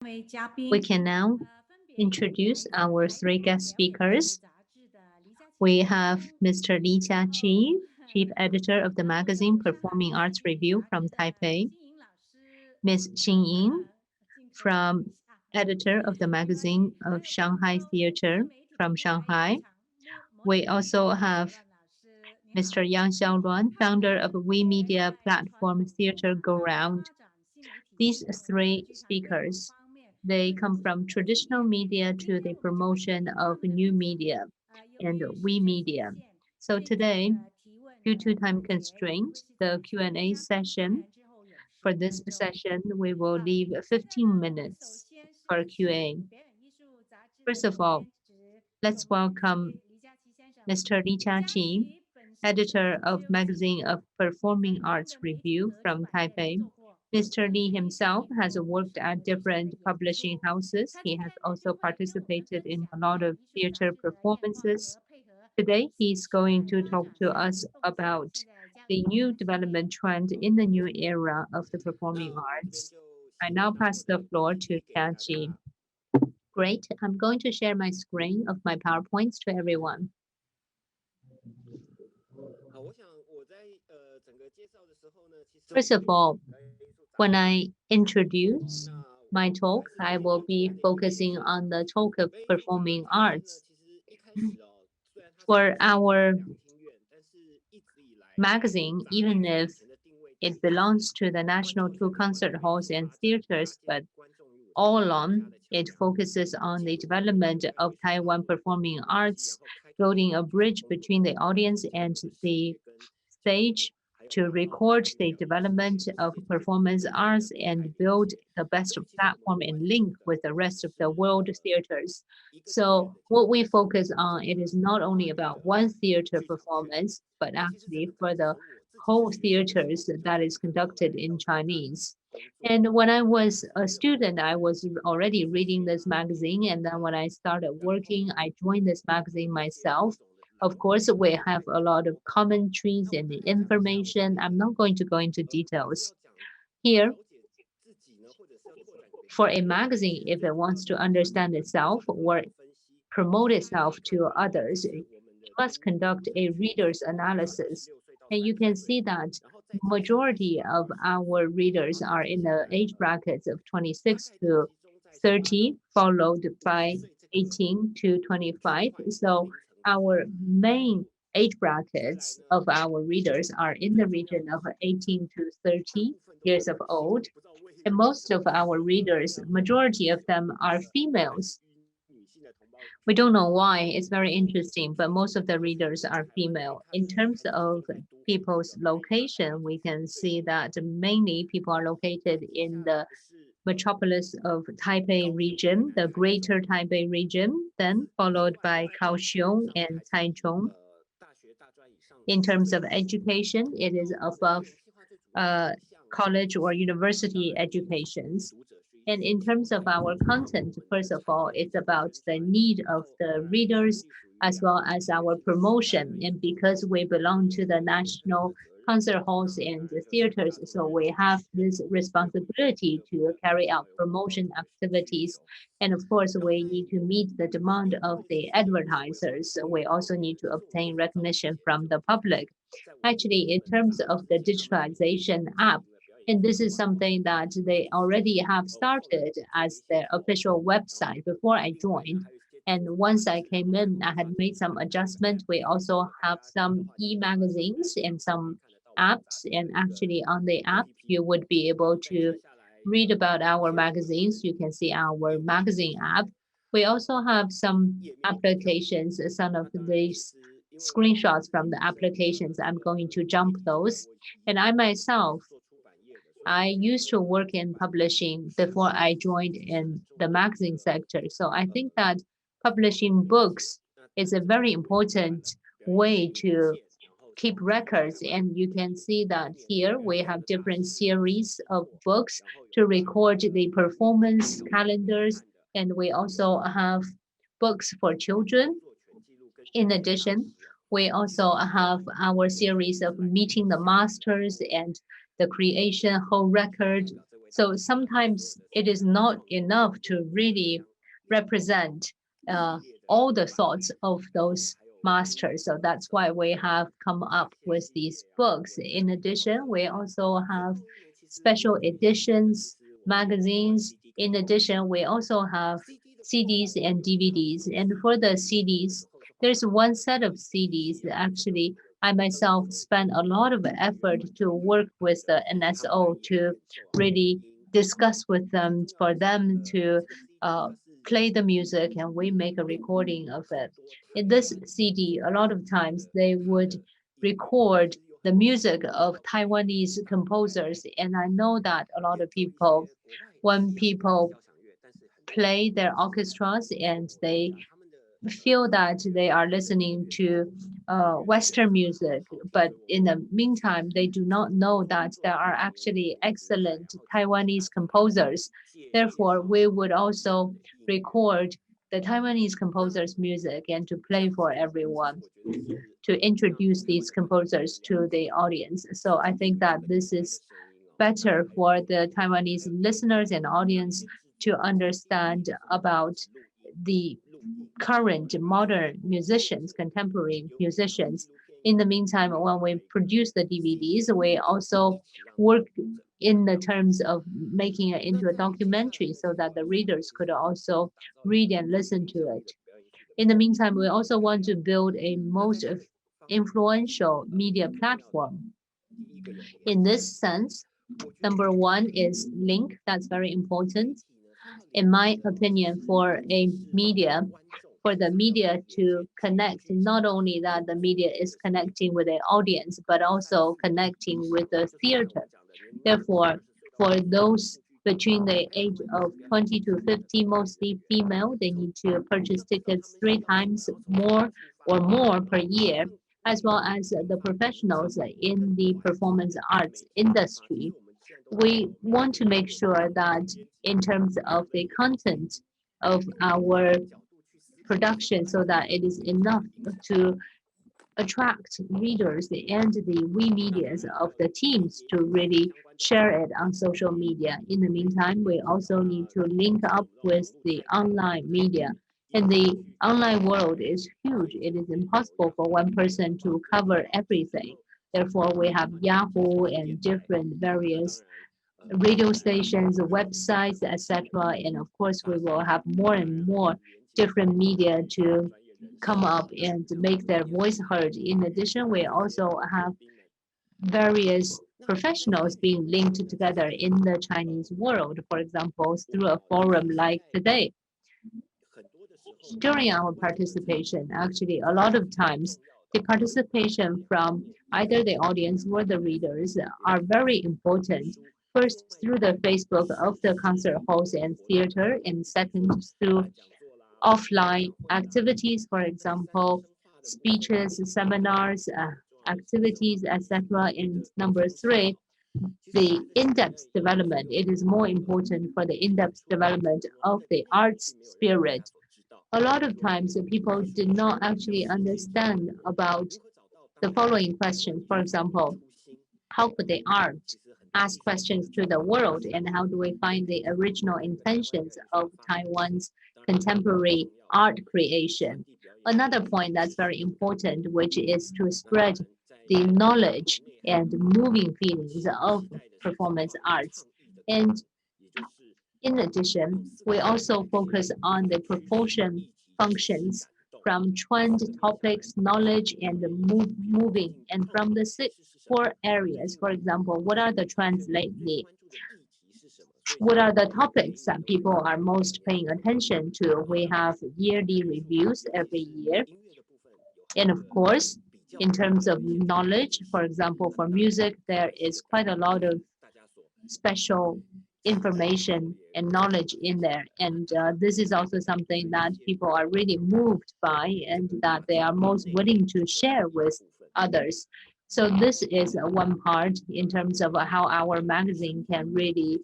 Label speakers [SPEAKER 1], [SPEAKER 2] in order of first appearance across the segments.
[SPEAKER 1] We can now introduce our three guest speakers. We have Mr. Chia, Chief Editor of the magazine Performing Arts Review from Taipei, Ms. Ying, Editor of the magazine of Shanghai Theater from Shanghai. We also have Mr. Xiao Luan, founder of We Media platform Theater Go Round. These three speakers, they come from traditional media to the promotion of new media and We Media. So today, due to time constraint, the Q&A session, for this session, we will leave 15 minutes for Q&A. First of all, let's welcome Mr. Chia, editor of magazine of Performing Arts Review from Taipei. Mr. Li himself has worked at different publishing houses. He has also participated in a lot of theater performances. Today, he's going to talk to us about the new development trend in the new era of the performing arts. I now pass the floor to Chia. Great. I'm going to share my screen of my PowerPoints to everyone. First of all, when I introduce my talk, I will be focusing on the talk of performing arts. For our magazine, even if it belongs to the National Two Concert Halls and Theaters, but all along, it focuses on the development of Taiwan performing arts, building a bridge between the audience and the stage to record the development of performance arts and build the best platform and link with the rest of the world theaters. So what we focus on, it is not only about one theater performance, but actually for the whole theaters that is conducted in Chinese. And when I was a student, I was already reading this magazine. And then when I started working, I joined this magazine myself. Of course, we have a lot of commentaries and information. I'm not going to go into details. Here, for a magazine, if it wants to understand itself or promote itself to others, it must conduct a reader's analysis. And you can see that majority of our readers are in the age brackets of 26 to 30, followed by 18 to 25. So our main age brackets of our readers are in the region of 18 to 30 years of old. And most of our readers, majority of them are females. We don't know why, it's very interesting, but most of the readers are female. In terms of people's location, we can see that mainly people are located in the metropolis of Taipei region, the greater Taipei region, then followed by Kaohsiung and Taichung. In terms of education, it is above college or university educations. And in terms of our content, first of all, it's about the need of the readers as well as our promotion. And because we belong to the national concert halls and the theaters, so we have this responsibility to carry out promotion activities. And of course, we need to meet the demand of the advertisers. We also need to obtain recognition from the public. Actually, in terms of the digitalization app, and this is something that they already have started as their official website before I joined. And once I came in, I had made some adjustments. We also have some e-magazines and some apps. And actually on the app, you would be able to read about our magazines. You can see our magazine app. We also have some applications, some of these screenshots from the applications. I'm going to jump those. And I myself, I used to work in publishing before I joined in the magazine sector. So I think that publishing books is a very important way to keep records. And you can see that here we have different series of books to record the performance calendars. And we also have books for children. In addition, we also have our series of meeting the masters and the creation whole record So sometimes it is not enough to really represent all the thoughts of those masters. So that's why we have come up with these books. In addition, we also have special editions, magazines. In addition, we also have CDs and DVDs. And for the CDs, there's one set of CDs. Actually, I myself spent a lot of effort to work with the NSO to really discuss with them for them to play the music, and we make a recording of it. In this CD, a lot of times they would record the music of Taiwanese composers. And I know that a lot of people, when people play their orchestras and they feel that they are listening to Western music, but in the meantime, they do not know that there are actually excellent Taiwanese composers. Therefore, we would also record the Taiwanese composers' music and to play for everyone, to introduce these composers to the audience. So I think that this is better for the Taiwanese listeners and audience to understand about the current modern musicians, contemporary musicians. In the meantime, when we produce the DVDs, we also work in the terms of making it into a documentary so that the readers could also read and listen to it. In the meantime, we also want to build a most influential media platform. In this sense, number one is link. That's very important. In my opinion, for the media to connect, not only that the media is connecting with the audience, but also connecting with the theater. Therefore, for those between the age of 20 to 50, mostly female, they need to purchase tickets 3 times more or more per year, as well as the professionals in the performance arts industry. We want to make sure that in terms of the content of our production, so that it is enough to attract readers and the we medias of the teams to really share it on social media. In the meantime, we also need to link up with the online media. And the online world is huge. It is impossible for one person to cover everything. Therefore, we have Yahoo and different various radio stations, websites, etc. And of course, we will have more and more different media to come up and make their voice heard. In addition, we also have various professionals being linked together in the Chinese world, for example, through a forum like today. During our participation, actually, a lot of times, the participation from either the audience or the readers are very important. First, through the Facebook of the concert halls and theater, and second, through offline activities, for example, speeches, seminars, activities, etc. And number three, the in-depth development. It is more important for the in-depth development of the arts spirit. A lot of times people did not actually understand about the following questions. For example, how could the art ask questions to the world, and how do we find the original intentions of Taiwan's contemporary art creation? Another point that's very important, which is to spread the knowledge and moving feelings of performance arts. And in addition, we also focus on the propulsion functions from trend topics, knowledge, and the moving. And from the core areas, for example, what are the trends lately? What are the topics that people are most paying attention to? We have yearly reviews every year. And of course, in terms of knowledge, for example, for music, there is quite a lot of special information and knowledge in there. And this is also something that people are really moved by and that they are most willing to share with others. So this is one part in terms of how our magazine can really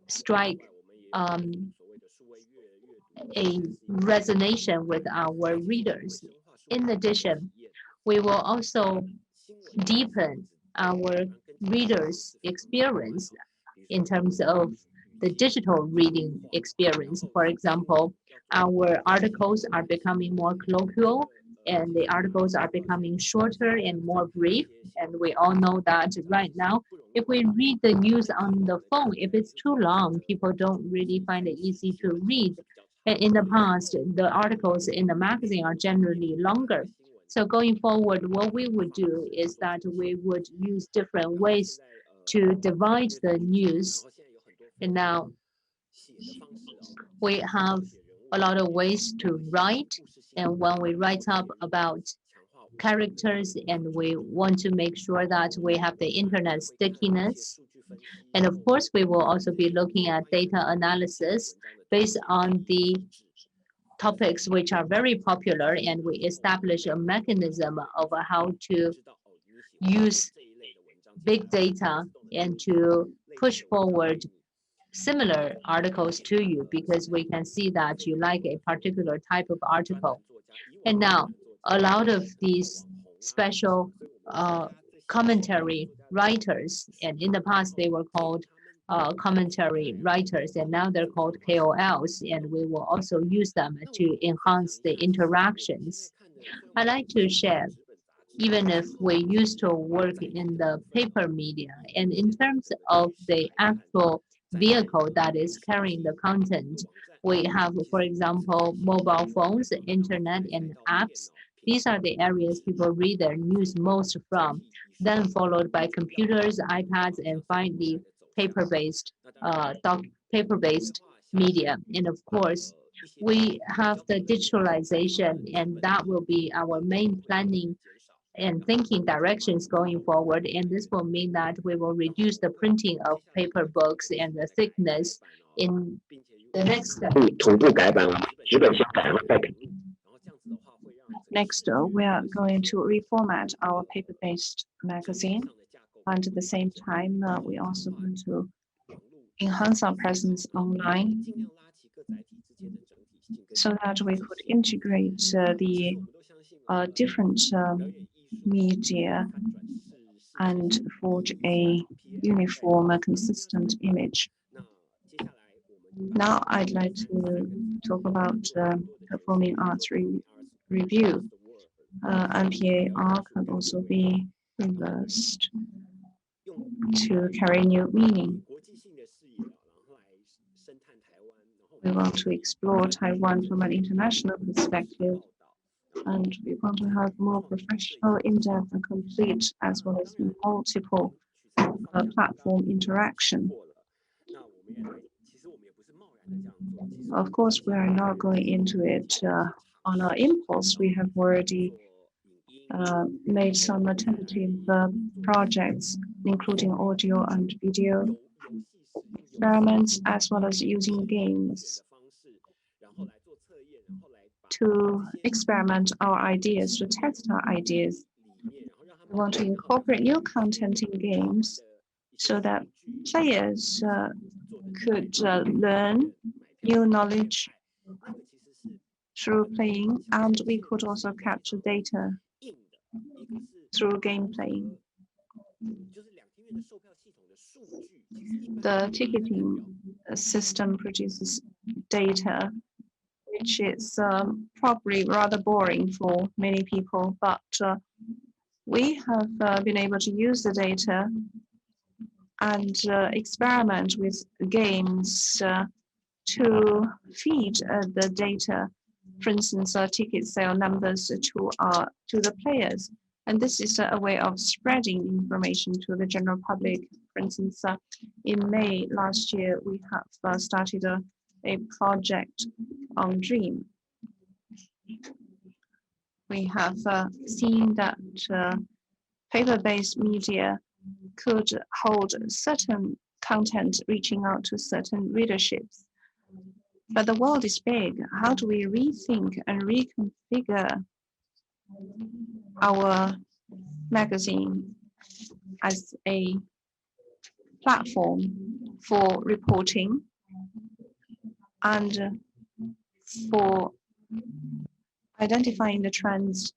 [SPEAKER 1] strike a resonation with our readers. In addition, we will also deepen our readers' experience. in terms of the digital reading experience. For example, our articles are becoming more colloquial, and the articles are becoming shorter and more brief. And we all know that right now, if we read the news on the phone, if it's too long, people don't really find it easy to read. And in the past, the articles in the magazine are generally longer. So going forward, what we would do is that we would use different ways to divide the news. And now we have a lot of ways to write. And when we write up about characters, and we want to make sure that we have the internet stickiness. And of course, we will also be looking at data analysis based on the topics which are very popular, and we establish a mechanism of how to use big data and to push forward similar articles to you, because we can see that you like a particular type of article. And now a lot of these special commentary writers, and in the past they were called commentary writers, and now they're called KOLs, and we will also use them to enhance the interactions. I like to share, even if we used to work in the paper media, and in terms of the actual vehicle that is carrying the content, we have, for example, mobile phones, internet, and apps. These are the areas people read their news most from, then followed by computers, iPads, and finally paper-based paper-based media. And of course, we have the digitalization, and that will be our main planning and thinking directions going forward. And this will mean that we will reduce the printing of paper books and the thickness in the next step.
[SPEAKER 2] Next, we are going to reformat our paper-based magazine. And at the same time, we also going to enhance our presence online so that we could integrate the different media and forge a uniform, consistent image. Now I'd like to talk about performing arts review. NPAR can also be reversed to carry new meaning. We want to explore Taiwan from an international perspective, and we want to have more professional, in-depth, and complete, as well as multiple platform interaction. Of course, we are not going into it on our impulse. We have already made some tentative projects, including audio and video experiments, as well as using games to experiment our ideas, to test our ideas. We want to incorporate new content in games so that players could learn new knowledge through playing, and we could also capture data through gameplay. The ticketing system produces data, which is probably rather boring for many people, but we have been able to use the data and experiment with games to feed the data, for instance, ticket sale numbers to the players. And this is a way of spreading information to the general public. For instance, in May last year, we have started a project on Dream. We have seen that paper-based media could hold certain content reaching out to certain readerships. But the world is big. How do we rethink and reconfigure our magazine as a platform for reporting and for identifying the trends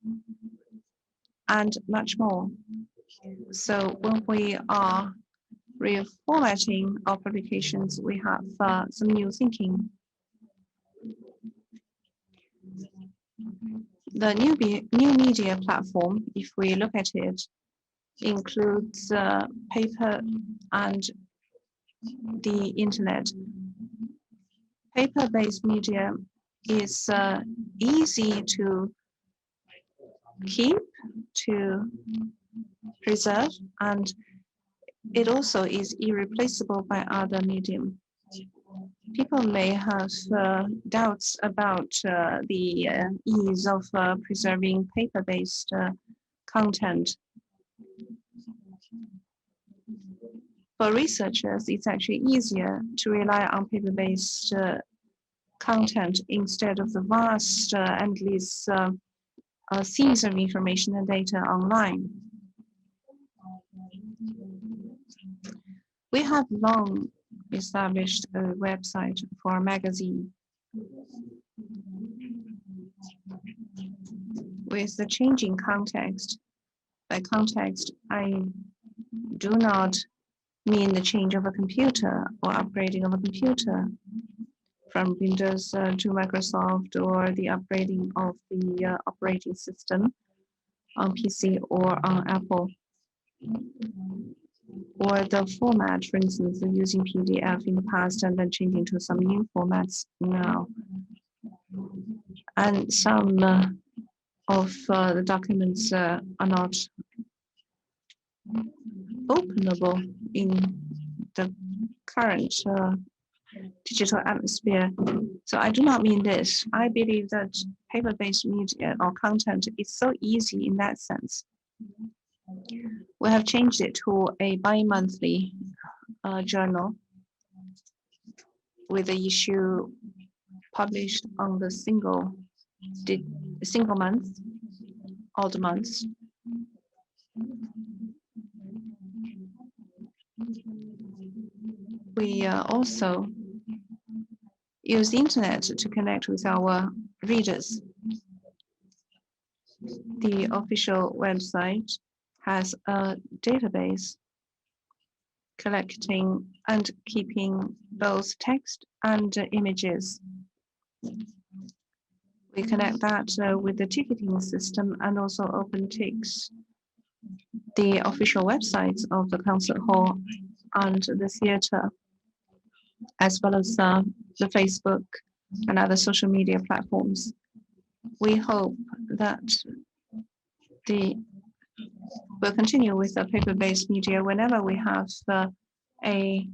[SPEAKER 2] and much more? So when we are reformatting of publications, we have some new thinking. The new media platform, if we look at it, includes paper and the internet. Paper-based media is easy to keep, to preserve, and it also is irreplaceable by other medium. People may have doubts about the ease of preserving paper-based content. For researchers, it's actually easier to rely on paper-based content instead of the vast, endless seas of information and data online. We have long established a website for a magazine. With the changing context, by context, I do not mean the change of a computer or upgrading of a computer from Windows to Microsoft, or the upgrading of the operating system on PC or on Apple, or the format, for instance, using PDF in the past and then changing to some new formats now. And some of the documents are not openable in the current digital atmosphere. So I do not mean this. I believe that paper-based media or content is so easy in that sense. We have changed it to a bi-monthly journal with the issue published on the single month, odd months. We also use the internet to connect with our readers. The official website has a database collecting and keeping both text and images. We connect that with the ticketing system and also OpenTix, the official websites of the concert hall and the theater, as well as the Facebook and other social media platforms. We hope that we'll continue with the paper-based media whenever we have a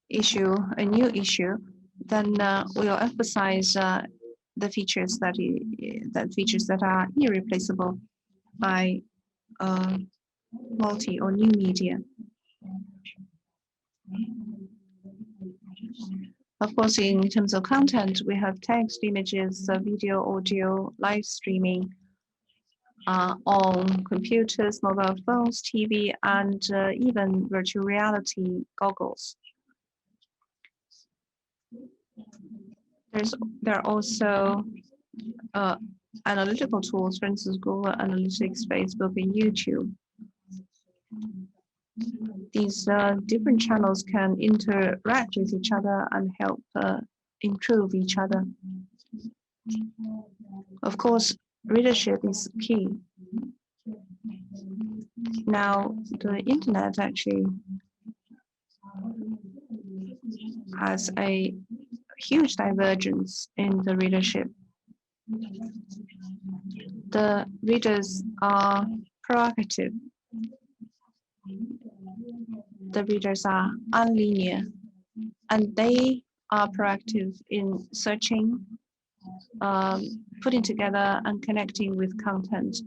[SPEAKER 2] new issue, then we'll emphasize the features that are irreplaceable by multi or new media. Of course, in terms of content, we have text, images, video, audio, live streaming on computers, mobile phones, TV, and even virtual reality goggles. There are also analytical tools, for instance, Google Analytics, Facebook, and YouTube. These different channels can interact with each other and help improve each other. Of course, readership is key. Now, the internet actually has a huge divergence in the readership. The readers are proactive. The readers are unlinear, and they are proactive in searching, putting together and connecting with content.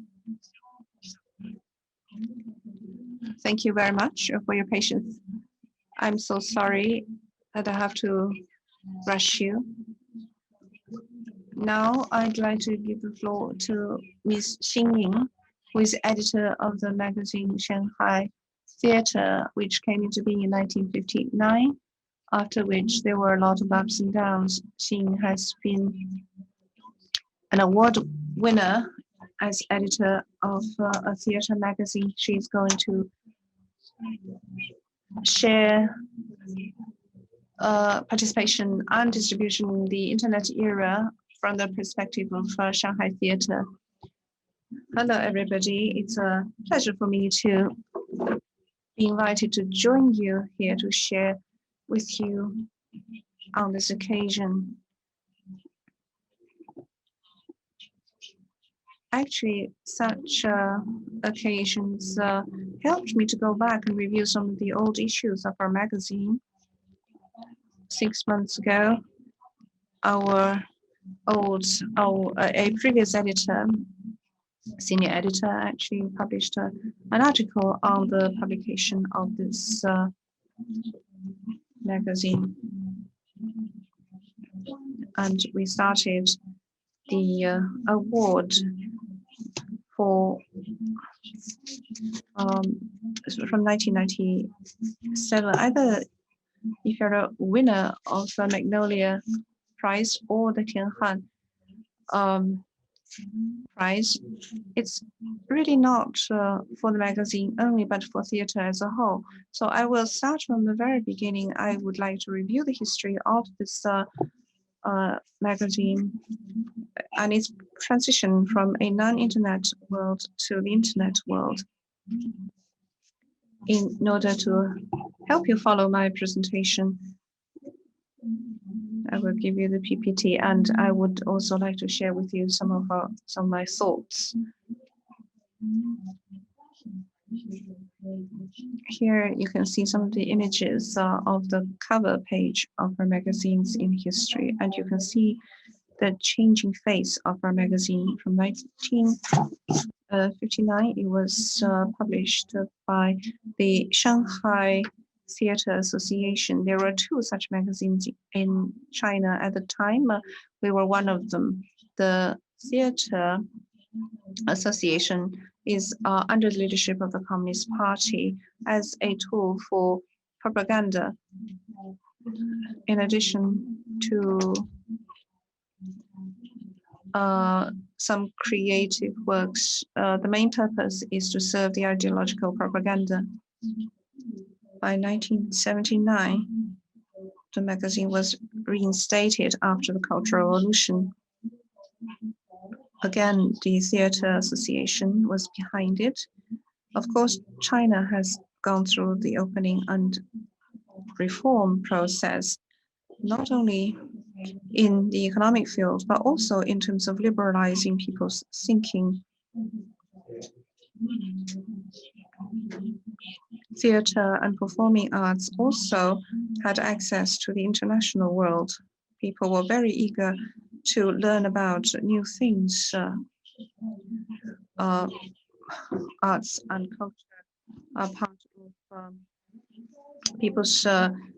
[SPEAKER 2] Thank you very much for your patience. I'm so sorry that I have to rush you. Now I'd like to give the floor to Ms. Ying, who is editor of the magazine Shanghai Theater, which came into being in 1959, after which there were a lot of ups and downs. Ying has been an award winner as editor of a theater magazine. She's going to share participation and distribution in the internet era from the perspective of Shanghai Theater. Hello, everybody. It's a pleasure for me to be invited to join you here to share with you on this occasion. Actually, such occasions helped me to go back and review some of the old issues of our magazine. 6 months ago, a previous editor, senior editor, actually published an article on the publication of this magazine. And we started the award for from 1997. Either if you're a winner of the Magnolia Prize or the Tianhan Prize, it's really not for the magazine only, but for theater as a whole. So I will start from the very beginning. I would like to review the history of this magazine and its transition from a non-internet world to the internet world. In order to help you follow my presentation, I will give you the PPT, and I would also like to share with you some of my thoughts. Here you can see some of the images of the cover page of our magazines in history, and you can see the changing face of our magazine. From 1959, it was published by the Shanghai Theater Association. There were 2 such magazines in China at the time. We were one of them. The Theater Association is under the leadership of the Communist Party as a tool for propaganda. In addition to some creative works, the main purpose is to serve the ideological propaganda. By 1979, the magazine was reinstated after the Cultural Revolution. Again, the Theater Association was behind it. Of course, China has gone through the opening and reform process, not only in the economic field, but also in terms of liberalizing people's thinking. Theater and performing arts also had access to the international world. People were very eager to learn about new things. Arts and culture are part of people's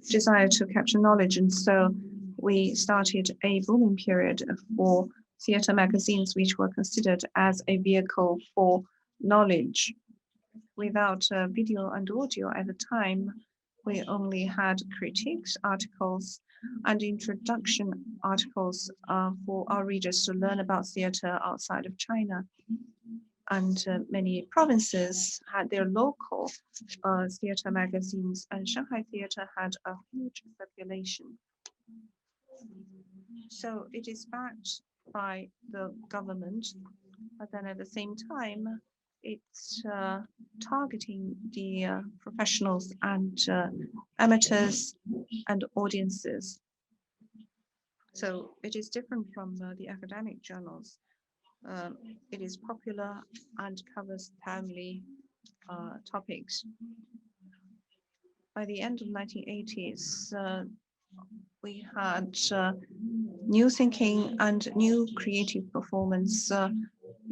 [SPEAKER 2] desire to capture knowledge, and so we started a booming period for theater magazines, which were considered as a vehicle for knowledge. Without video and audio at the time, we only had critiques, articles, and introduction articles for our readers to learn about theater outside of China. And many provinces had their local theater magazines, and Shanghai Theater had a huge circulation. So it is backed by the government, but then at the same time, it's targeting the professionals and amateurs and audiences. So it is different from the academic journals. It is popular and covers family topics. By the end of the 1980s, we had new thinking and new creative performance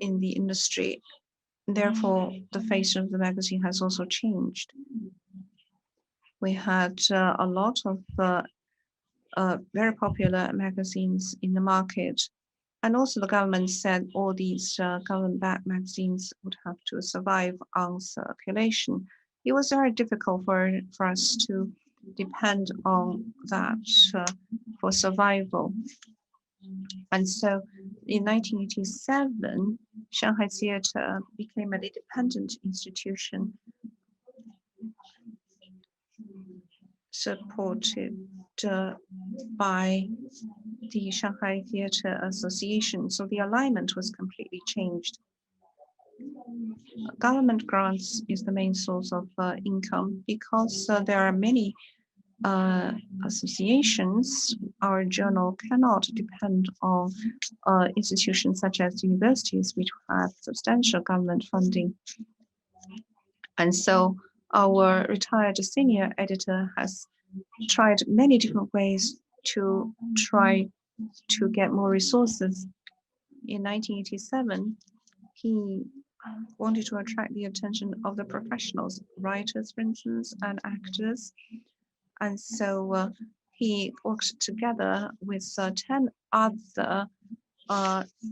[SPEAKER 2] in the industry. Therefore, the face of the magazine has also changed. We had a lot of very popular magazines in the market. And also the government said all these government-backed magazines would have to survive on circulation. It was very difficult for us to depend on that for survival. And so in 1987, Shanghai Theater became an independent institution. supported by the Shanghai Theater Association. So the alignment was completely changed. Government grants is the main source of income because there are many associations. Our journal cannot depend on institutions such as universities, which have substantial government funding. And so our retired senior editor has tried many different ways to try to get more resources. In 1987, he wanted to attract the attention of the professionals, writers, for instance, and actors. And so he worked together with 10 other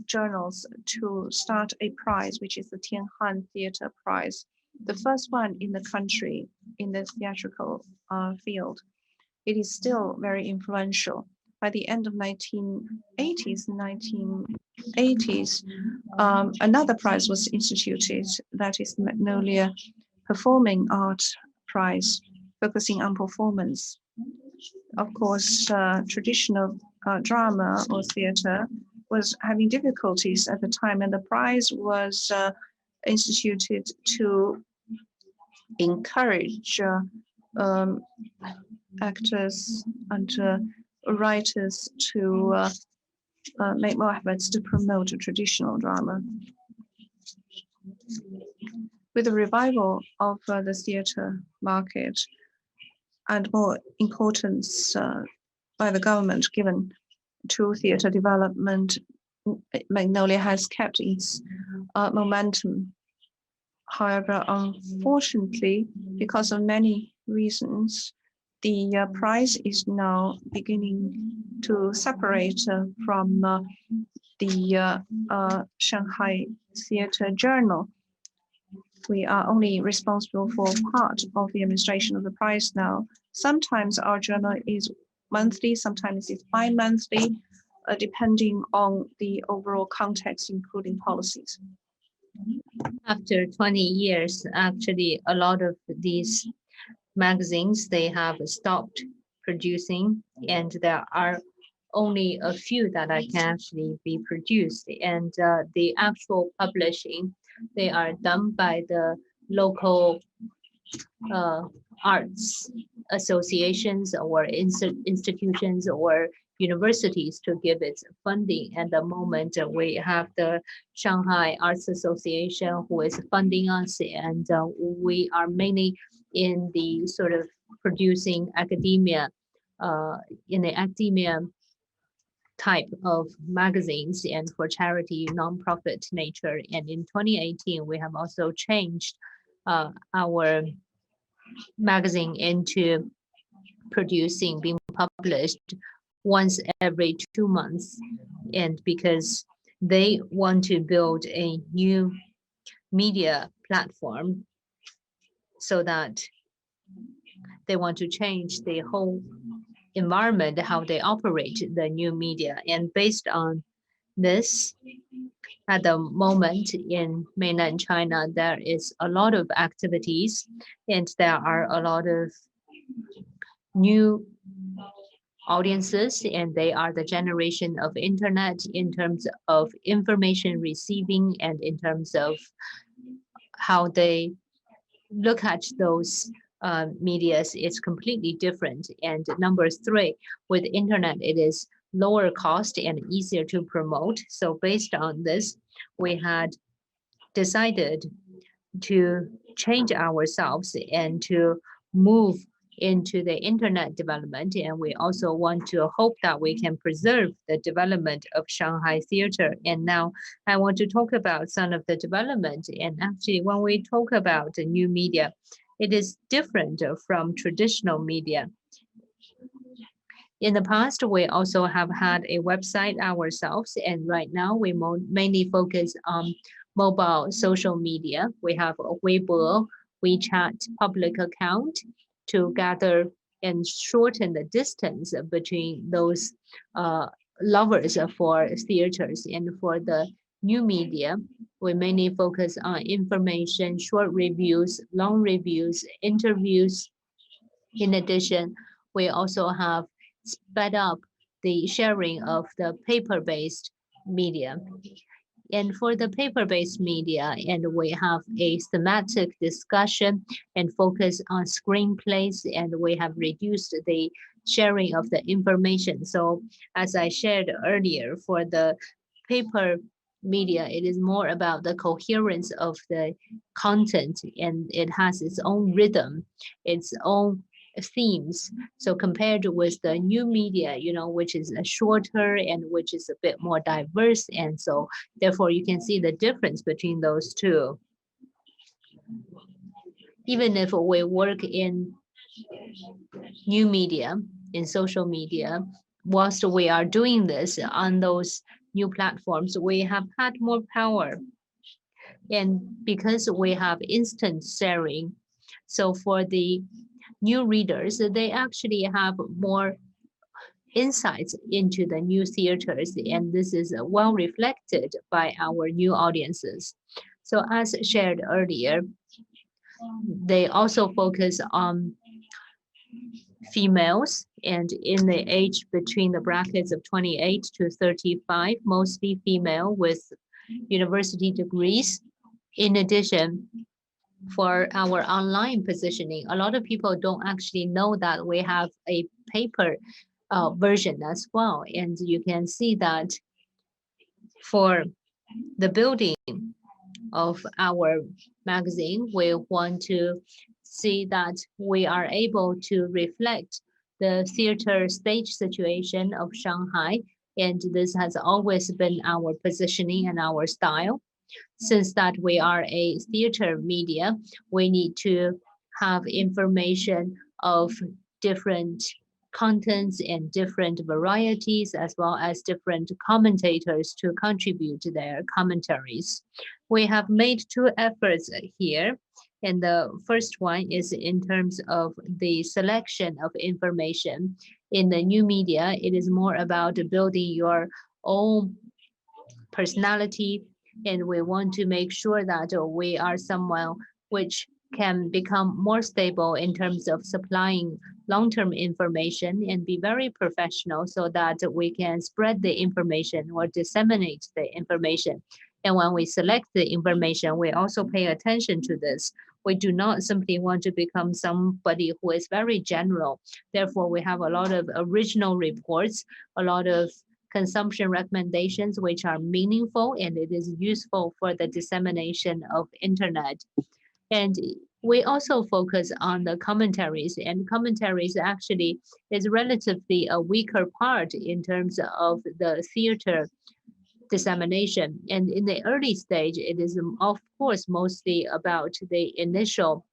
[SPEAKER 2] journals to start a prize, which is the Shanghai Theater Prize, the first one in the country in the theatrical field. It is still very influential. By the end of 1980s, another prize was instituted, that is Magnolia Performing Art Prize, focusing on performance. Of course, traditional drama or theater was having difficulties at the time, and the prize was instituted to encourage actors and writers to make more efforts to promote traditional drama. With the revival of the theater market and more importance by the government given to theater development, Magnolia has kept its momentum. However, unfortunately, because of many reasons, the prize is now beginning to separate from the Shanghai Theater Journal. We are only responsible for part of the administration of the prize now. Sometimes our journal is monthly, sometimes it's bi-monthly, depending on the overall context, including policies.
[SPEAKER 1] After 20 years, actually, a lot of these magazines, they have stopped producing, and there are only a few that can actually be produced. And the actual publishing, they are done by the local arts associations or institutions or universities to give its funding. At the moment, we have the Shanghai Arts Association who is funding us, and we are mainly in the sort of producing academia, in the academia type of magazines and for charity, non-profit nature. And in 2018, we have also changed our magazine into being published once every 2 months. And because they want to build a new media platform so that they want to change the whole environment, how they operate the new media. And based on this, at the moment in mainland China, there is a lot of activities, and there are a lot of new audiences, and they are the generation of internet in terms of information receiving and in terms of how they look at those medias. It's completely different. And number 3, with internet, it is lower cost and easier to promote. So based on this, we had decided to change ourselves and to move into the internet development. And we also want to hope that we can preserve the development of Shanghai Theater. And now I want to talk about some of the development. And actually, when we talk about the new media, it is different from traditional media. In the past, we also have had a website ourselves, and right now we mainly focus on mobile social media. We have a Weibo, Wechat public account to gather and shorten the distance between those lovers for theaters. And for the new media, we mainly focus on information, short reviews, long reviews, interviews. In addition, We also have sped up the sharing of the paper-based media. And for the paper-based media, and we have a thematic discussion and focus on screenplays, and we have reduced the sharing of the information. So as I shared earlier, for the paper media, it is more about the coherence of the content, and it has its own rhythm, its own themes. So compared with the new media, which is shorter and which is a bit more diverse, and so therefore you can see the difference between those two. Even if we work in new media, in social media, whilst we are doing this on those new platforms, we have had more power. And because we have instant sharing, so for the new readers, they actually have more insights into the new theaters, and this is well reflected by our new audiences. So as shared earlier, they also focus on females, and in the age between the brackets of 28 to 35, mostly female with university degrees. In addition, for our online positioning, a lot of people don't actually know that we have a paper version as well. And you can see that for the building of our magazine, we want to see that we are able to reflect the theater stage situation of Shanghai. And this has always been our positioning and our style. Since that we are a theater media, we need to have information of different contents and different varieties, as well as different commentators to contribute their commentaries. We have made two efforts here. And the first one is in terms of the selection of information. In the new media, it is more about building your own personality, and we want to make sure that we are someone which can become more stable in terms of supplying long-term information and be very professional, so that we can spread the information or disseminate the information. And when we select the information, we also pay attention to this. We do not simply want to become somebody who is very general. Therefore, we have a lot of original reports, a lot of consumption recommendations which are meaningful, and it is useful for the dissemination of internet. And we also focus on the commentaries, and commentaries actually is relatively a weaker part in terms of the theater dissemination. And in the early stage, it is of course mostly about the initial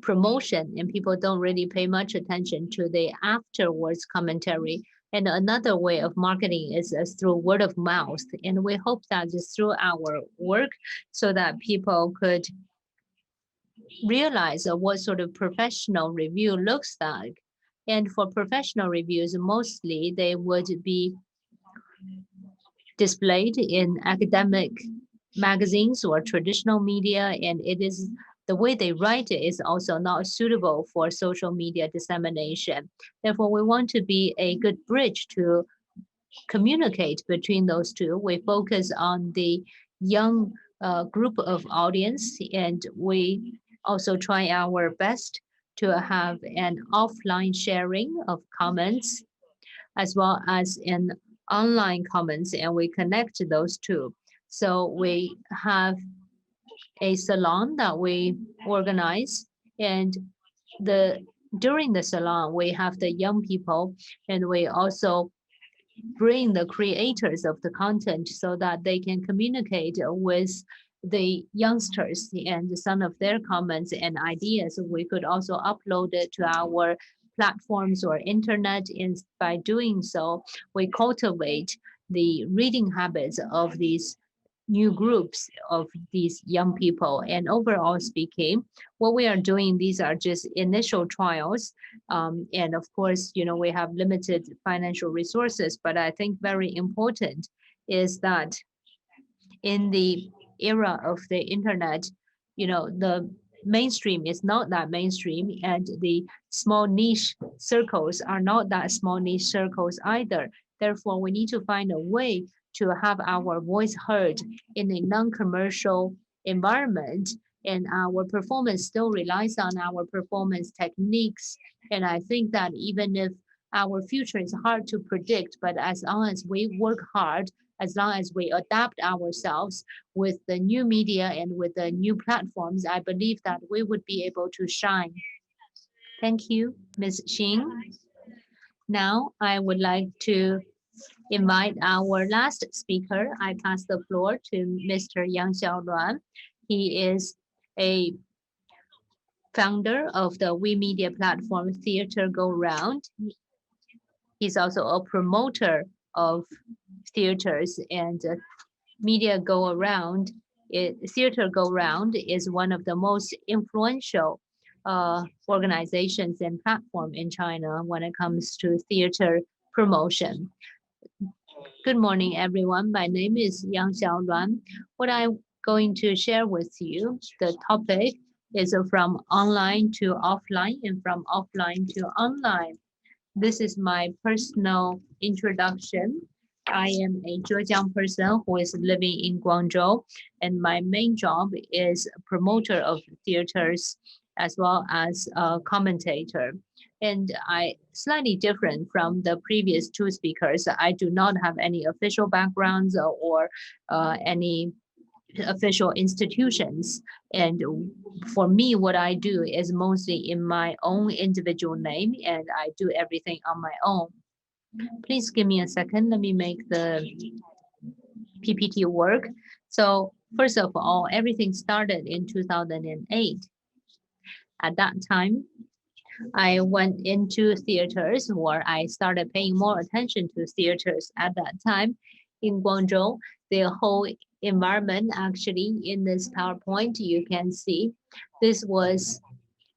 [SPEAKER 1] promotion, and people don't really pay much attention to the afterwards commentary. And another way of marketing is through word of mouth. And we hope that just through our work, so that people could realize what sort of professional review looks like. And for professional reviews, mostly they would be displayed in academic magazines or traditional media, and it is the way they write it is also not suitable for social media dissemination. Therefore, we want to be a good bridge to communicate between those two. We focus on the young group of audience, and we also try our best to have an offline sharing of comments as well as an online comments, and we connect those two. So we have a salon that we organize, and during the salon we have the young people, and we also bring the creators of the content so that they can communicate with the youngsters and some of their comments and ideas. We could also upload it to our platforms or internet, and by doing so, we cultivate the reading habits of these new groups of these young people. And overall speaking, what we are doing, these are just initial trials. And of course, we have limited financial resources, but I think very important is that in the era of the internet, the mainstream is not that mainstream, and the small niche circles are not that small niche circles either. Therefore, we need to find a way to have our voice heard in a non-commercial environment, and our performance still relies on our performance techniques. And I think that even if our future is hard to predict, but as long as we work hard, as long as we adapt ourselves with the new media and with the new platforms, I believe that we would be able to shine. Thank you, Ms. Xing. Now, I would like to invite our last speaker. I pass the floor to Mr. Luan. He is a founder of the We Media platform Theater Go Round. He's also a promoter of theaters, and Media Go Around. Theater Go Round is one of the most influential organizations and platform in China when it comes to theater promotion. Good morning, everyone. My name is Luan. What I'm going to share with you, the topic is from online to offline and from offline to online. This is my personal introduction. I am a Zhejiang person who is living in Guangzhou, and my main job is a promoter of theaters as well as a commentator. And I slightly different from the previous two speakers. I do not have any official backgrounds or any official institutions. And for me, what I do is mostly in my own individual name, and I do everything on my own. Please give me a second. Let me make the PPT work. So first of all, everything started in 2008. At that time, I went into theaters, where I started paying more attention to theaters at that time. In Guangzhou, the whole environment, actually in this PowerPoint, you can see this was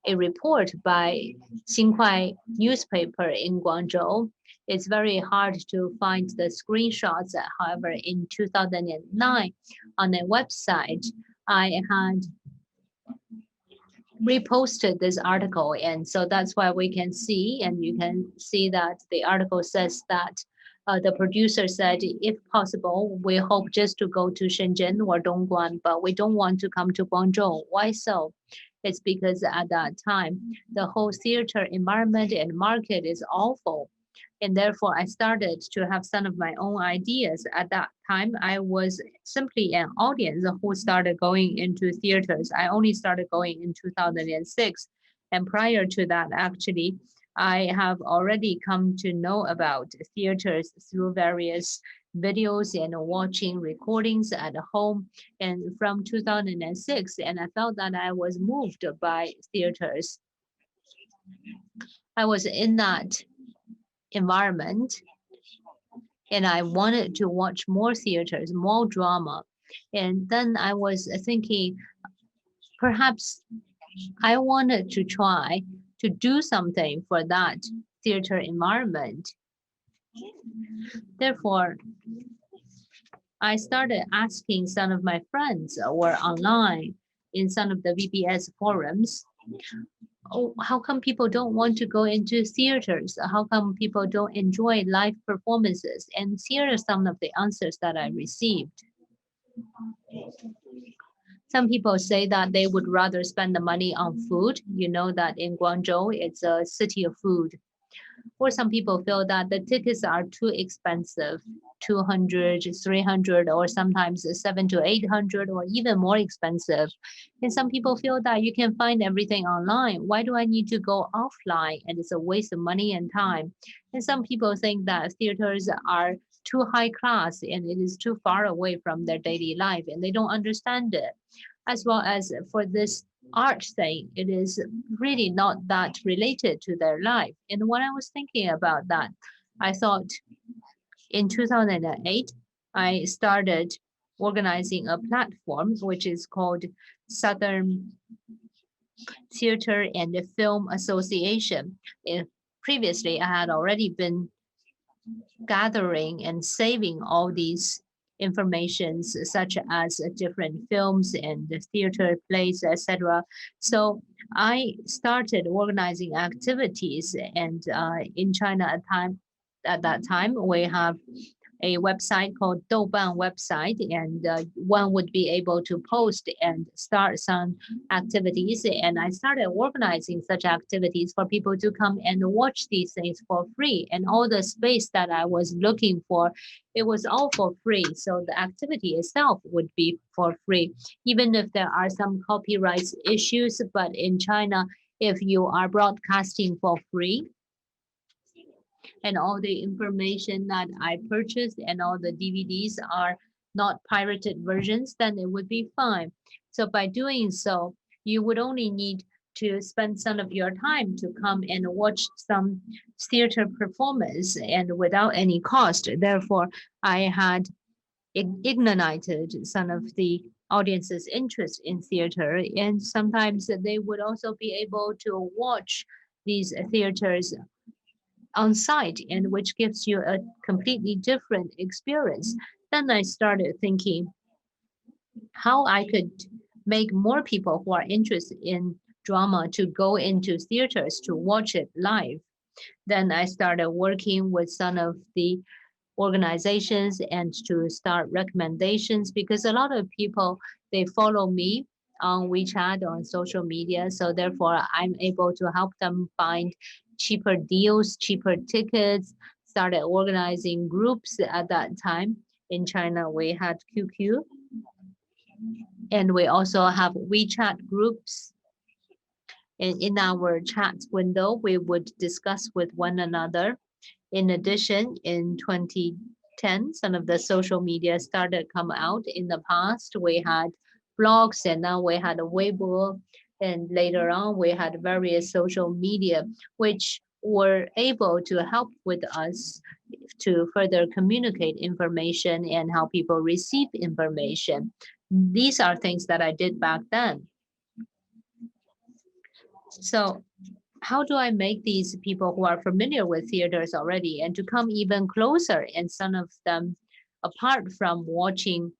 [SPEAKER 1] a report by Shanghai newspaper in Guangzhou. It's very hard to find the screenshots. However, in 2009, on a website, I had reposted this article, and so that's why we can see, and you can see that the article says that the producer said, if possible, we hope just to go to Shenzhen or Dongguan, but we don't want to come to Guangzhou. Why so? It's because at that time, the whole theater environment and market is awful. And therefore, I started to have some of my own ideas. At that time, I was simply an audience who started going into theaters. I only started going in 2006. And prior to that, actually, I have already come to know about theaters through various videos and watching recordings at home. And from 2006, and I felt that I was moved by theaters. I was in that environment, and I wanted to watch more theaters, more drama. And then I was thinking, perhaps I wanted to try to do something for that theater environment. Therefore, I started asking some of my friends or online in some of the VBS forums, oh, how come people don't want to go into theaters? How come people don't enjoy live performances? And here are some of the answers that I received. Some people say that they would rather spend the money on food. You know that in Guangzhou, it's a city of food. Or some people feel that the tickets are too expensive, 200, 300, or sometimes 700 to 800, or even more expensive. And some people feel that you can find everything online. Why do I need to go offline? And it's a waste of money and time. And some people think that theaters are too high class and it is too far away from their daily life, and they don't understand it. As well as for this art thing, it is really not that related to their life. And when I was thinking about that, I thought in 2008, I started organizing a platform which is called Southern Theater and Film Association. Previously, I had already been gathering and saving all these informations such as different films and theater plays, etc. So I started organizing activities, and in China at that time we have a website called Douban website, and one would be able to post and start some activities. And I started organizing such activities for people to come and watch these things for free. And all the space that I was looking for, it was all for free. So the activity itself would be for free, even if there are some copyright issues. But in China, if you are broadcasting for free, and all the information that I purchased and all the DVDs are not pirated versions, then it would be fine. So by doing so, you would only need to spend some of your time to come and watch some theater performance and without any cost. Therefore, I had ignited some of the audience's interest in theater, and sometimes they would also be able to watch these theaters on site, and which gives you a completely different experience. Then I started thinking how I could make more people who are interested in drama to go into theaters to watch it live. Then I started working with some of the organizations and to start recommendations, because a lot of people, they follow me on WeChat or on social media. So therefore I'm able to help them find cheaper deals, cheaper tickets, started organizing groups at that time. In China, we had QQ, and we also have WeChat groups. And in our chat window, we would discuss with one another. In addition, in 2010, some of the social media started come out. In the past, we had blogs, and now we had a Weibo, and later on we had various social media which were able to help with us to further communicate information and how people receive information. These are things that I did back then. So how do I make these people who are familiar with theaters already and to come even closer, and some of them, apart from watching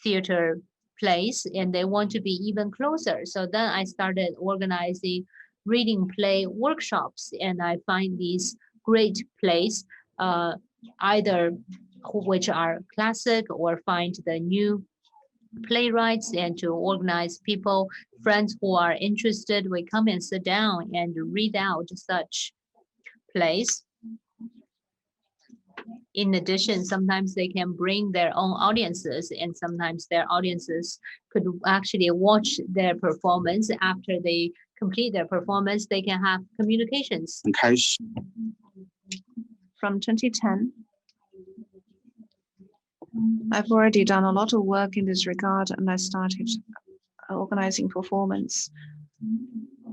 [SPEAKER 1] theater plays, and they want to be even closer? So then I started organizing reading play workshops, and I find these great plays, either which are classic or find the new playwrights, and to organize people, friends who are interested. We come and sit down and read out such plays. In addition, sometimes they can bring their own audiences, and sometimes their audiences could actually watch their performance. After they complete their performance, they can have communications.
[SPEAKER 2] From 2010, I've already done a lot of work in this regard, and I started organizing performance,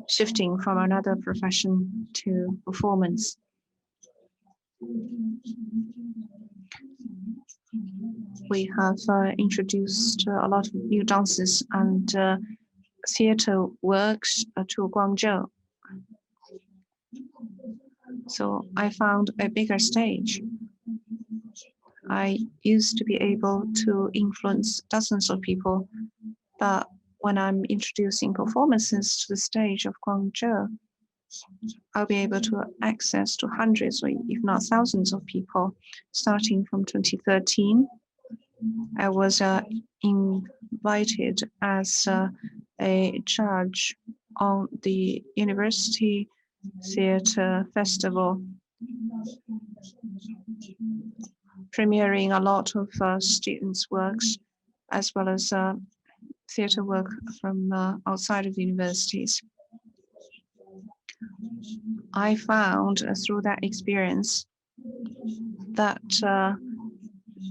[SPEAKER 2] shifting from another profession to performance. We have introduced a lot of new dances and theater works to Guangzhou. So I found a bigger stage. I used to be able to influence dozens of people, but when I'm introducing performances to the stage of Guangzhou, I'll be able to access to hundreds or if not thousands of people. Starting from 2013, I was invited as a judge on the University Theater Festival, premiering a lot of students' works, as well as theater work from outside of the universities. I found through that experience that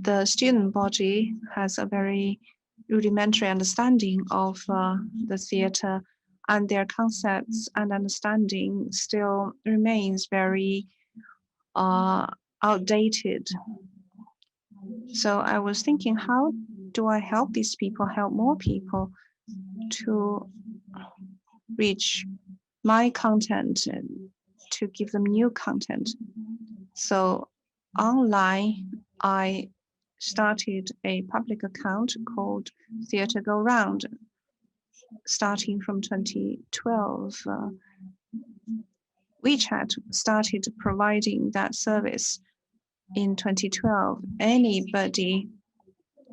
[SPEAKER 2] the student body has a very rudimentary understanding of the theater, and their concepts and understanding still remains very outdated. So I was thinking, how do I help these people, help more people to reach my content and to give them new content? So online, I started a public account called Theater Go Round, starting from 2012. Wechat started providing that service in 2012. Anybody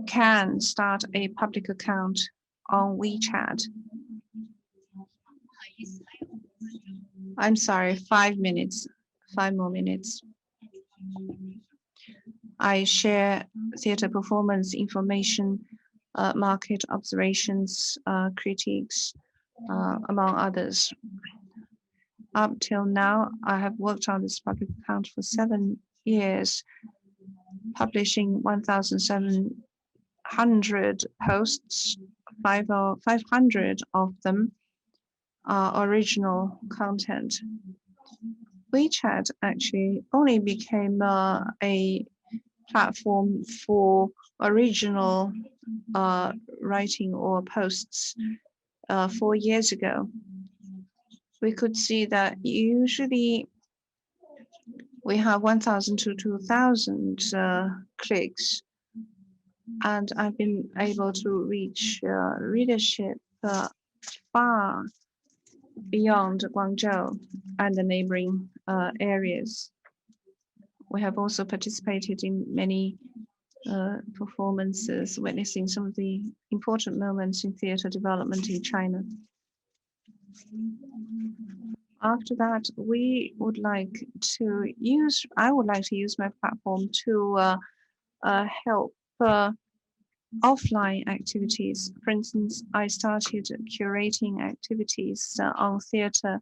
[SPEAKER 2] can start a public account on Wechat. I'm sorry, 5 minutes, 5 more minutes. I share theater performance information, market observations, critiques, among others. Up till now, I have worked on this public account for 7 years, publishing 1,700 posts. 500 of them are original content. Wechat actually only became a platform for original writing or posts 4 years ago. We could see that usually we have 1,000 to 2,000 clicks, and I've been able to reach readership far beyond Guangzhou and the neighboring areas. We have also participated in many performances, witnessing some of the important moments in theater development in China. After that, I would like to use my platform to help offline activities. For instance, I started curating activities on theater.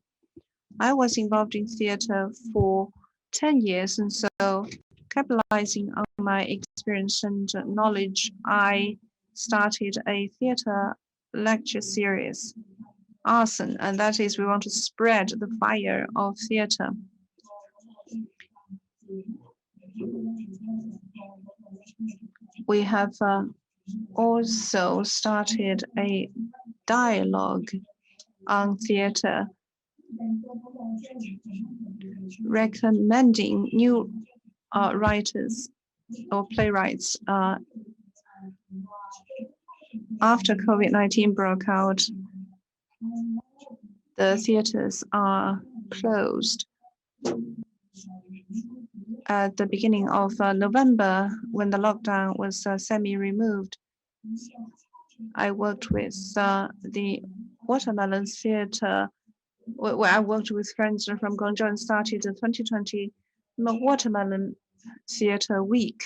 [SPEAKER 2] I was involved in theater for 10 years, and so capitalizing on my experience and knowledge, I started a theater lecture series, Arson, and that is we want to spread the fire of theater. We have also started a dialogue on theater, recommending new writers or playwrights. After COVID-19 broke out, the theaters are closed. At the beginning of November, when the lockdown was semi-removed, I worked with the Watermelon Theater, where I worked with friends from Guangzhou and started the 2020 Watermelon Theater Week.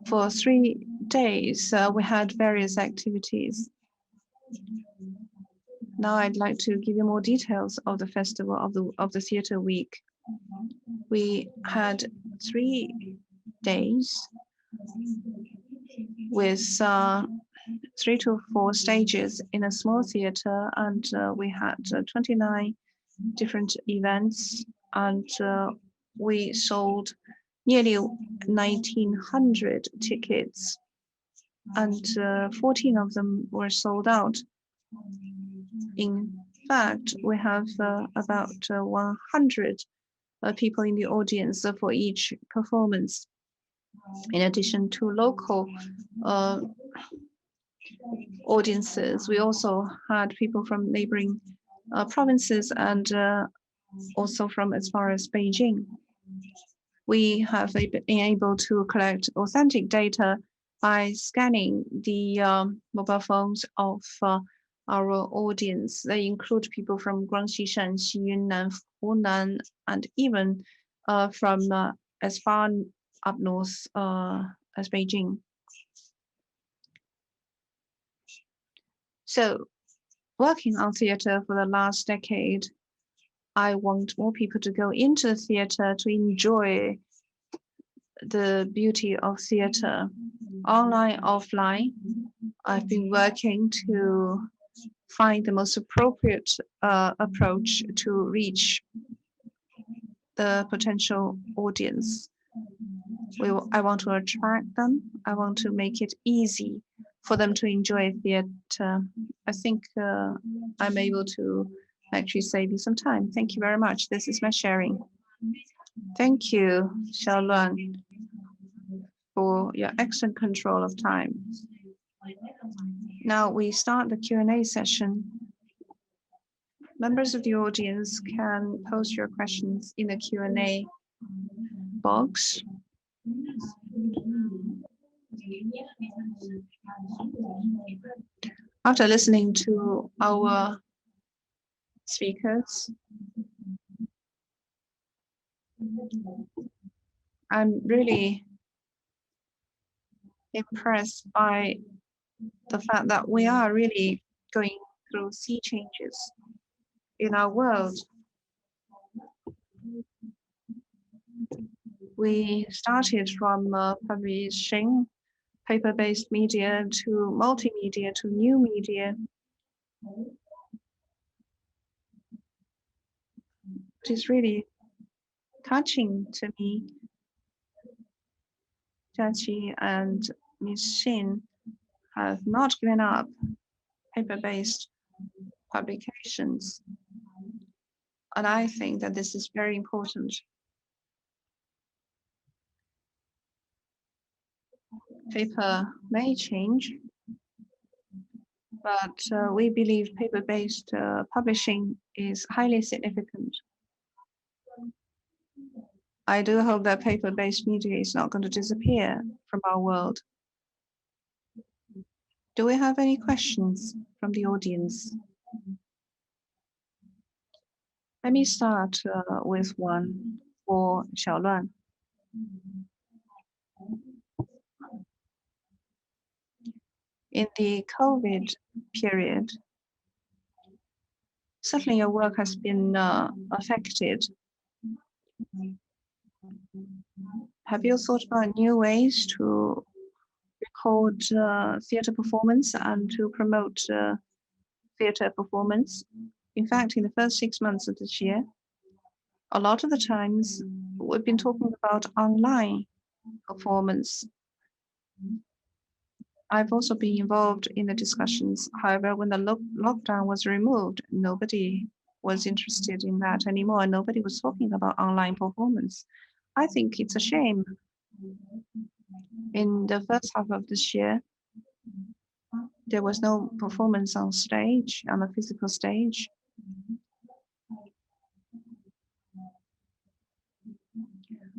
[SPEAKER 2] For 3 days, we had various activities. Now I'd like to give you more details of the festival of the theater week. We had 3 days with 3 to 4 stages in a small theater, and we had 29 different events, and we sold nearly 1,900 tickets, and 14 of them were sold out. In fact, we have about 100 people in the audience for each performance. In addition to local audiences, we also had people from neighboring provinces and also from as far as Beijing. We have been able to collect authentic data by scanning the mobile phones of our audience. They include people from Guangxi, Shanxi, Yunnan, Hunan, and even from as far up north as Beijing. So, working on theater for the last decade, I want more people to go into the theater to enjoy the beauty of theater. Online, offline, I've been working to find the most appropriate approach to reach the potential audience. I want to attract them. I want to make it easy for them to enjoy theater. I think I'm able to actually save you some time. Thank you very much. This is my sharing. Thank you, Xiao Luan. for your excellent control of time. Now we start the Q&A session. Members of the audience can post your questions in the Q&A box. After listening to our speakers, I'm really impressed by the fact that we are really going through sea changes in our world. We started from publishing paper-based media to multimedia to new media. It is really touching to me. Jia and Ms. Xin have not given up paper-based publications. And I think that this is very important. Paper may change, but we believe paper-based publishing is highly significant. I do hope that paper-based media is not going to disappear from our world. Do we have any questions from the audience? Let me start with one for Luan. In the COVID period, certainly your work has been affected. Have you thought about new ways to record theater performance and to promote theater performance? In fact, in the first 6 months of this year, a lot of the times we've been talking about online performance. I've also been involved in the discussions. However, when the lockdown was removed, nobody was interested in that anymore. Nobody was talking about online performance. I think it's a shame. In the first half of this year, there was no performance on stage, on a physical stage.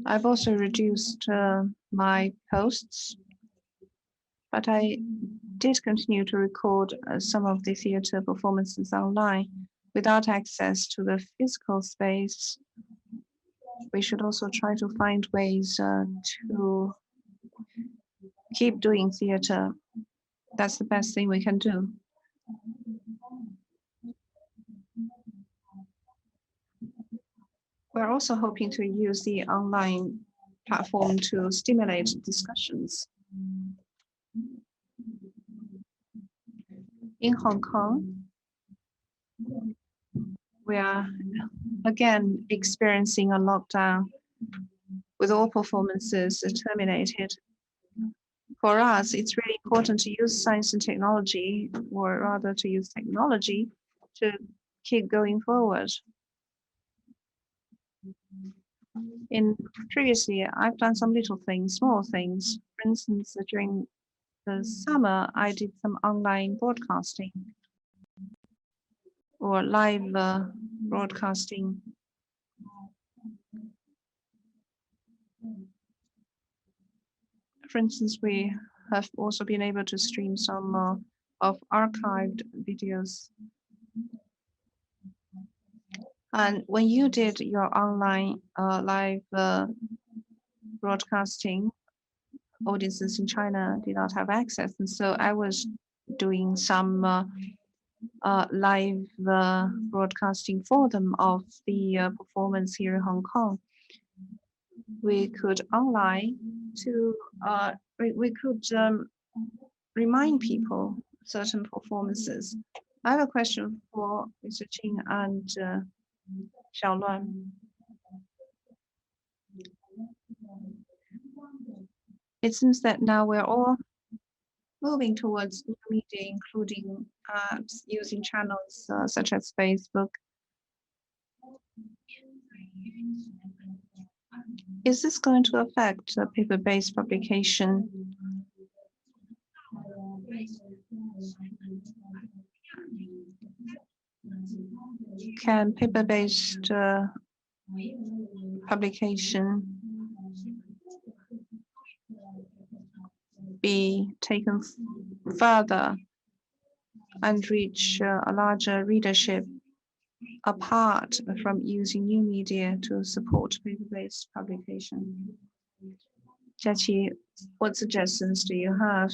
[SPEAKER 2] I've also reduced my posts, but I did continue to record some of the theater performances online without access to the physical space. We should also try to find ways to keep doing theater. That's the best thing we can do. We're also hoping to use the online platform to stimulate discussions. In Hong Kong, we are again experiencing a lockdown with all performances terminated. For us, it's really important to use science and technology, or rather to use technology to keep going forward. Previously, I've done some little things, small things. For instance, during the summer, I did some online broadcasting or live broadcasting. For instance, we have also been able to stream some of archived videos. And when you did your online live broadcasting, audiences in China did not have access. And so I was doing some live broadcasting for them of the performance here in Hong Kong. We could online to, we could remind people certain performances. I have a question for Mr. Ying and Luan. It seems that now we're all moving towards new media, including using channels such as Facebook. Is this going to affect paper-based publication? Can paper-based publication be taken further and reach a larger readership apart from using new media to support paper-based publication? Jiaqi, what suggestions do you have?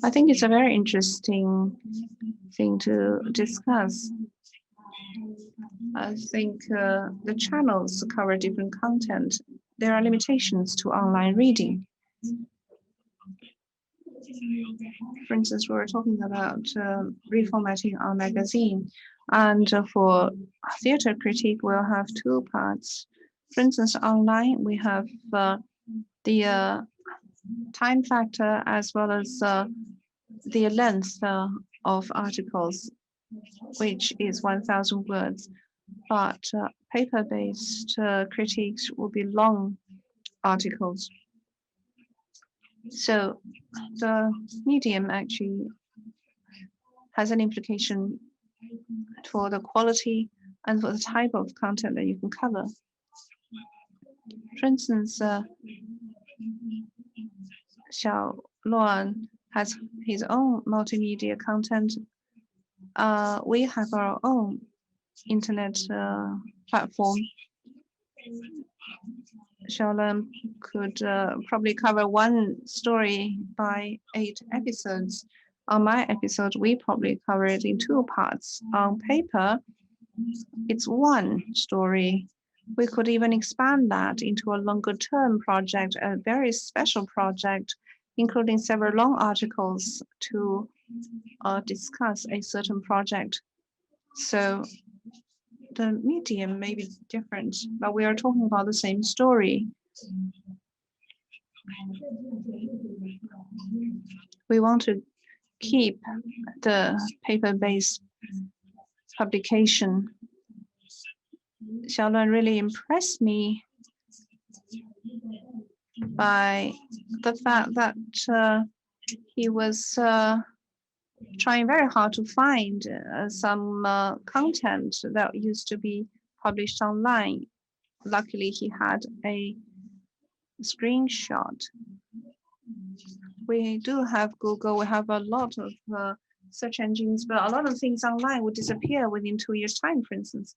[SPEAKER 2] I think it's a very interesting thing to discuss. I think the channels cover different content. There are limitations to online reading. For instance, we were talking about reformatting our magazine, and for theater critique, we'll have two parts. For instance, online, we have the time factor as well as the length of articles, which is 1,000 words. But paper-based critiques will be long articles. So the medium actually has an implication for the quality and for the type of content that you can cover. For instance, Xiao, Luan has his own multimedia content. We have our own internet platform. Xiao could probably cover one story by 8 episodes. On my episode, we probably cover it in 2 parts. On paper, it's one story. We could even expand that into a longer-term project, a very special project, including several long articles to discuss a certain project. So the medium may be different, but we are talking about the same story. We want to keep the paper-based publication. Xiao really impressed me by the fact that he was trying very hard to find some content that used to be published online. Luckily, he had a screenshot. We do have Google, we have a lot of search engines, but a lot of things online would disappear within 2 years' time, for instance.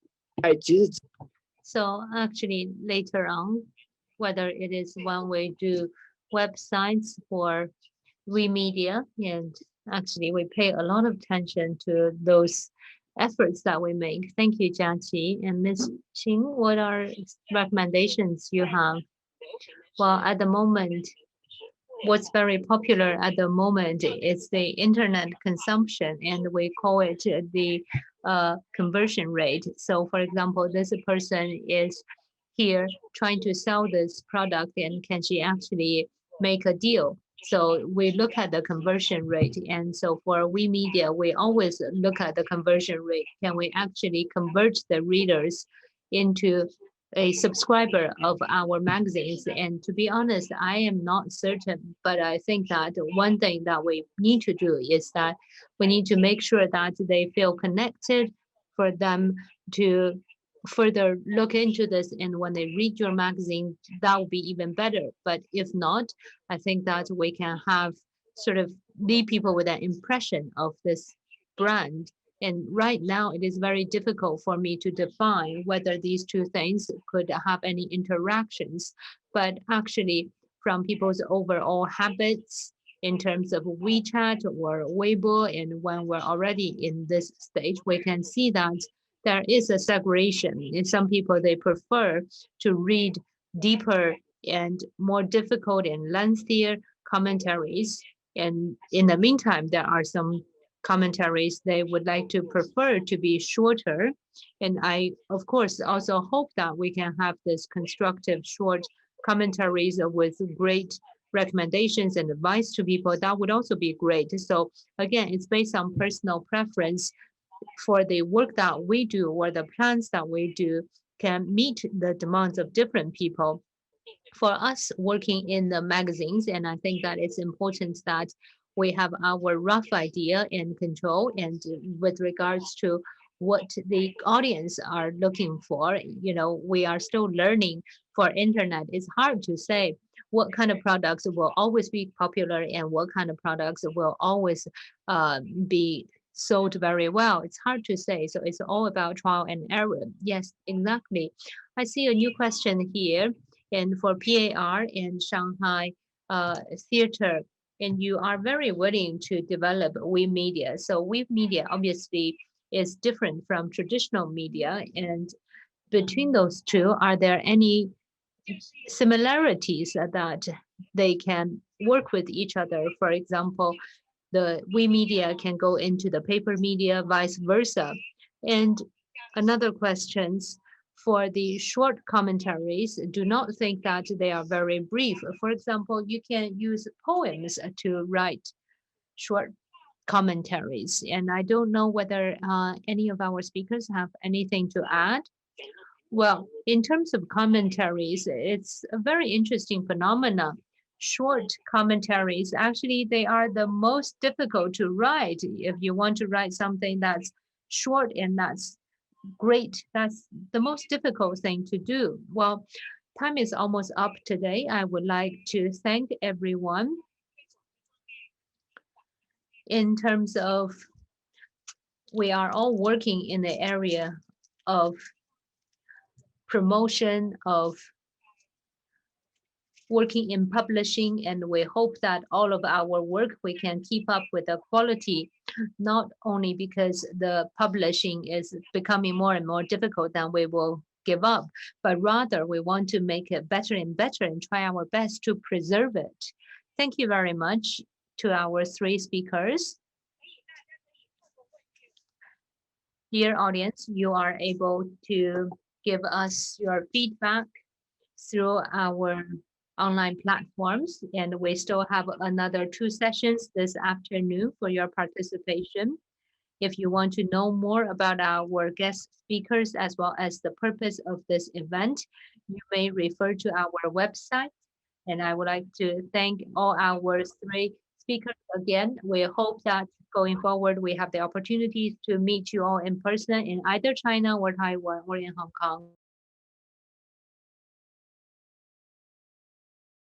[SPEAKER 1] So actually later on, whether it is when we do websites for media, and actually we pay a lot of attention to those efforts that we make. Thank you, Jiaqi. And Ms. Qing, what are recommendations you have? Well, at the moment, what's very popular at the moment is the internet consumption, and we call it the conversion rate. So for example, this person is here trying to sell this product, and can she actually make a deal? So we look at the conversion rate. And so for media, we always look at the conversion rate. Can we actually convert the readers into a subscriber of our magazines? And to be honest, I am not certain, but I think that one thing that we need to do is that we need to make sure that they feel connected, for them to further look into this, and when they read your magazine, that would be even better. But if not, I think that we can have sort of leave people with an impression of this brand. And right now, it is very difficult for me to define whether these two things could have any interactions. But actually, from people's overall habits in terms of WeChat or Weibo, and when we're already in this stage, we can see that there is a segregation. And some people, they prefer to read deeper and more difficult and lengthier commentaries. And in the meantime, there are some commentaries they would like to prefer to be shorter. And I, of course, also hope that we can have this constructive short commentaries with great recommendations and advice to people. That would also be great. So again, it's based on personal preference. For the work that we do or the plans that we do, can meet the demands of different people. For us working in the magazines, and I think that it's important that we have our rough idea and control, and with regards to what the audience are looking for, we are still learning. For internet, it's hard to say what kind of products will always be popular and what kind of products will always be sold very well. It's hard to say. So it's all about trial and error. Yes, exactly. I see a new question here. And for PAR and Shanghai Theater, and you are very willing to develop WeMedia. Media. So WeMedia Media obviously is different from traditional media. And between those two, are there any similarities that they can work with each other? For example, the WeMedia Media can go into the paper media, vice versa. And another questions, for the short commentaries, do not think that they are very brief. For example, you can use poems to write short commentaries. And I don't know whether any of our speakers have anything to add. Well, in terms of commentaries, it's a very interesting phenomena. Short commentaries, actually, they are the most difficult to write. If you want to write something that's short and that's great, that's the most difficult thing to do. Well, time is almost up today. I would like to thank everyone. In terms of, we are all working in the area of promotion, of working in publishing, and we hope that all of our work, we can keep up with the quality, not only because the publishing is becoming more and more difficult, then we will give up, but rather we want to make it better and better and try our best to preserve it. Thank you very much to our three speakers. Dear audience, you are able to give us your feedback through our online platforms, and we still have another 2 sessions this afternoon for your participation. If you want to know more about our guest speakers as well as the purpose of this event, you may refer to our website. And I would like to thank all our 3 speakers again. We hope that going forward, we have the opportunities to meet you all in person in either China or Taiwan or in Hong Kong.